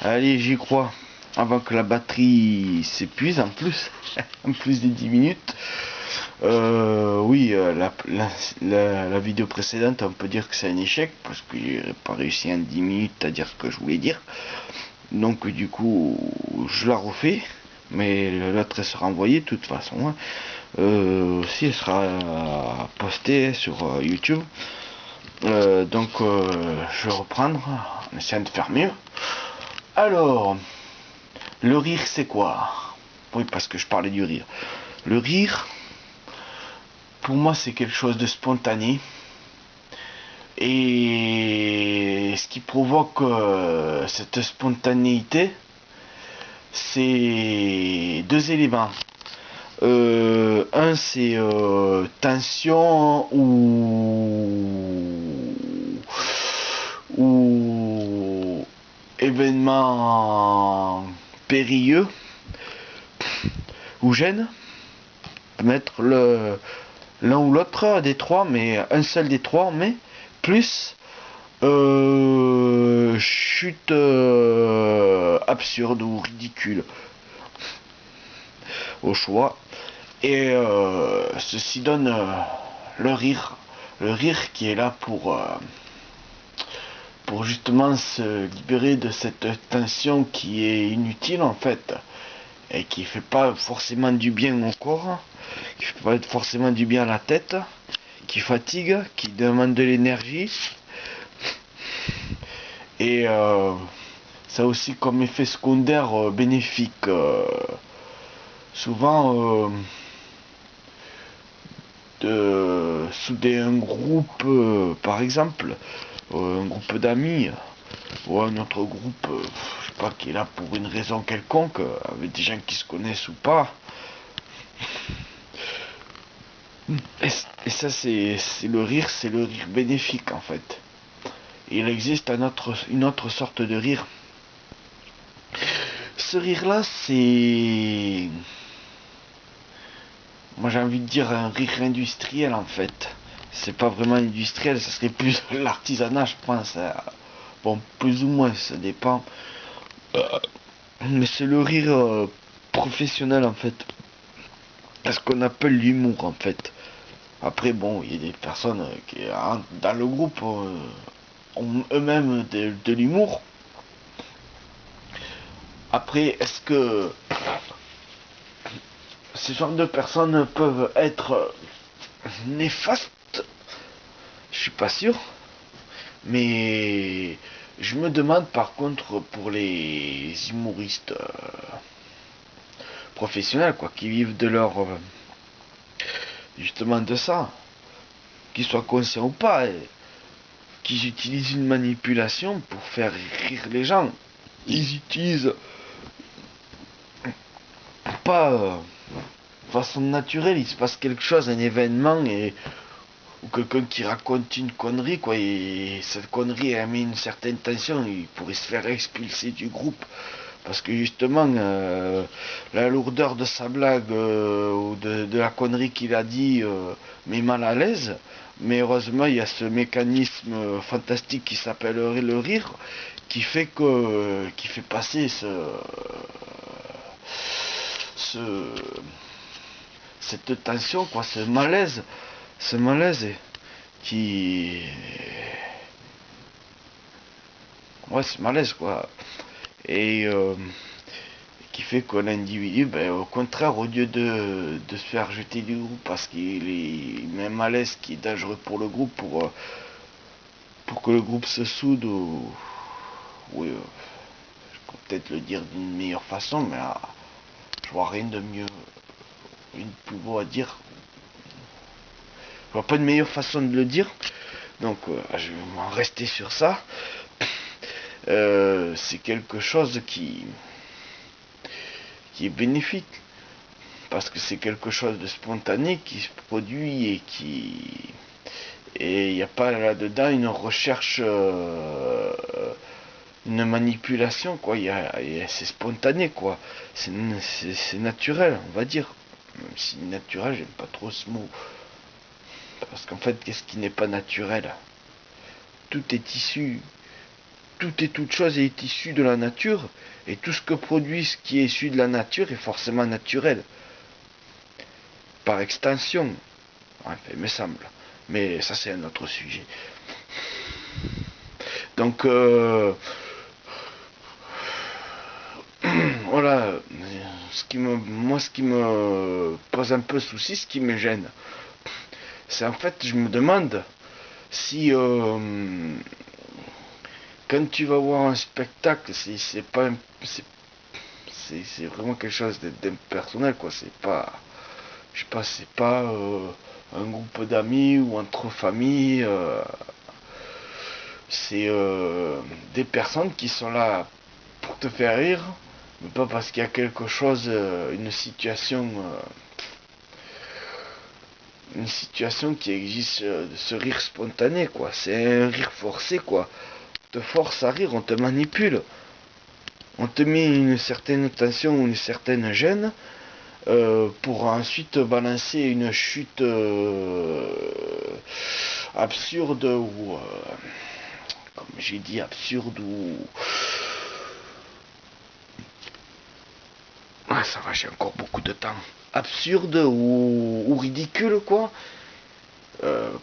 Allez, j'y crois. Avant que la batterie s'épuise en plus, en plus des 10 minutes. Oui, la vidéo précédente, on peut dire que c'est un échec parce que j'ai pas réussi en 10 minutes à dire ce que je voulais dire. Donc du coup, je la refais, mais l'autre elle sera envoyée de toute façon, hein. Aussi, elle sera postée sur YouTube. Je vais reprendre en essayant de faire mieux. Alors, le rire, c'est quoi? Oui, parce que je parlais du rire. Le rire, pour moi, c'est quelque chose de spontané. Et ce qui provoque cette spontanéité, c'est deux éléments. Un, c'est tension ou événement périlleux ou gêne. Mettre l'un ou l'autre des trois, mais un seul des trois, mais plus chute absurde ou ridicule au choix. Et ceci donne le rire. Le rire qui est là pour justement se libérer de cette tension qui est inutile en fait. Et qui fait pas forcément du bien au corps, qui fait pas forcément du bien à la tête, qui fatigue, qui demande de l'énergie. Et ça a aussi comme effet secondaire bénéfique. Souvent, de souder un groupe, par exemple, un groupe d'amis, ou un autre groupe, je sais pas, qui est là pour une raison quelconque, avec des gens qui se connaissent ou pas. Et ça, c'est le rire, c'est le rire bénéfique en fait. Il existe une autre sorte de rire. Ce rire-là, c'est... Moi j'ai envie de dire un rire industriel en fait. C'est pas vraiment industriel, ça serait plus l'artisanat, je pense. Bon, plus ou moins, ça dépend. Mais c'est le rire professionnel en fait. C'est ce qu'on appelle l'humour en fait. Après, bon, il y a des personnes qui, dans le groupe, ont eux-mêmes de l'humour. Après, est-ce que ces genres de personnes peuvent être néfastes? Je suis pas sûr. Mais je me demande par contre pour les humoristes professionnels, quoi, qui vivent de leur justement de ça, qu'ils soient conscients ou pas, qu'ils utilisent une manipulation pour faire rire les gens. Ils utilisent pas de façon naturelle, il se passe quelque chose, un événement, ou quelqu'un qui raconte une connerie, quoi, et cette connerie a mis une certaine tension, il pourrait se faire expulser du groupe. Parce que justement, la lourdeur de sa blague ou de la connerie qu'il a dit met mal à l'aise. Mais heureusement, il y a ce mécanisme fantastique qui s'appelle le rire, qui fait passer ce, cette tension, quoi, ce malaise qui, ouais, ce malaise, quoi, et qui fait que l'individu, ben, au contraire, au lieu de se faire jeter du groupe parce qu'il est même malaise qui est dangereux pour le groupe, pour que le groupe se soude, ou oui, je peux peut-être le dire d'une meilleure façon, mais je vois rien de mieux, rien de plus beau à dire. Je vois pas de meilleure façon de le dire, donc je vais m'en rester sur ça. C'est quelque chose qui est bénéfique parce que c'est quelque chose de spontané qui se produit et il n'y a pas là-dedans une recherche, une manipulation, quoi. C'est spontané, quoi. C'est naturel, on va dire. Même si naturel, j'aime pas trop ce mot. Parce qu'en fait, qu'est-ce qui n'est pas naturel? Tout est issu tout et toute chose est issu de la nature, et tout ce que produit ce qui est issu de la nature est forcément naturel, par extension, enfin, il me semble. Mais ça c'est un autre sujet. Donc voilà, ce qui me pose un peu souci, ce qui me gêne, c'est en fait, je me demande si quand tu vas voir un spectacle, c'est pas c'est vraiment quelque chose d'impersonnel, quoi. C'est pas, je sais pas, c'est pas un groupe d'amis ou entre familles. C'est des personnes qui sont là pour te faire rire, mais pas parce qu'il y a quelque chose, une situation qui existe de ce rire spontané, quoi. C'est un rire forcé, quoi. On te force à rire, on te manipule. On te met une certaine tension ou une certaine gêne pour ensuite balancer une chute absurde ou, comme j'ai dit, absurde ou... Ah, ça va, j'ai encore beaucoup de temps. Absurde ou ridicule, quoi.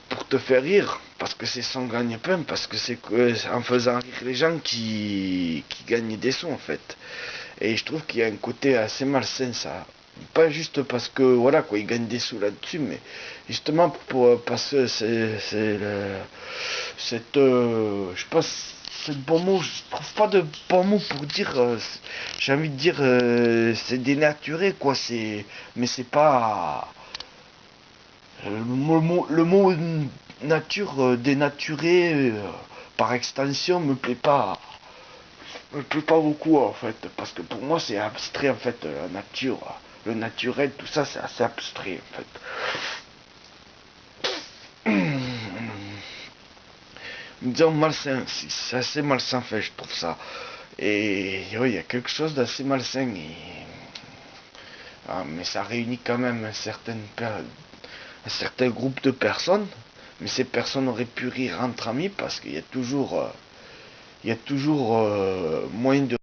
Pour te faire rire, parce que c'est son gagne-pain, parce que c'est en faisant rire les gens qui gagnent des sous en fait. Et je trouve qu'il y a un côté assez malsain ça. Pas juste parce que voilà quoi, ils gagnent des sous là-dessus, mais justement parce que cette je sais pas c'est le bon mot, je trouve pas de bon mot pour dire j'ai envie de dire c'est dénaturé quoi, c'est mais c'est pas le mot nature dénaturé par extension me plaît pas beaucoup en fait parce que pour moi c'est abstrait en fait la nature, le naturel, tout ça c'est assez abstrait en fait. Disons malsain, c'est assez malsain fait je trouve ça. Et oui, il y a quelque chose d'assez malsain mais ça réunit quand même un certain groupe de personnes, mais ces personnes auraient pu rire entre amis parce qu'il y a toujours, moyen de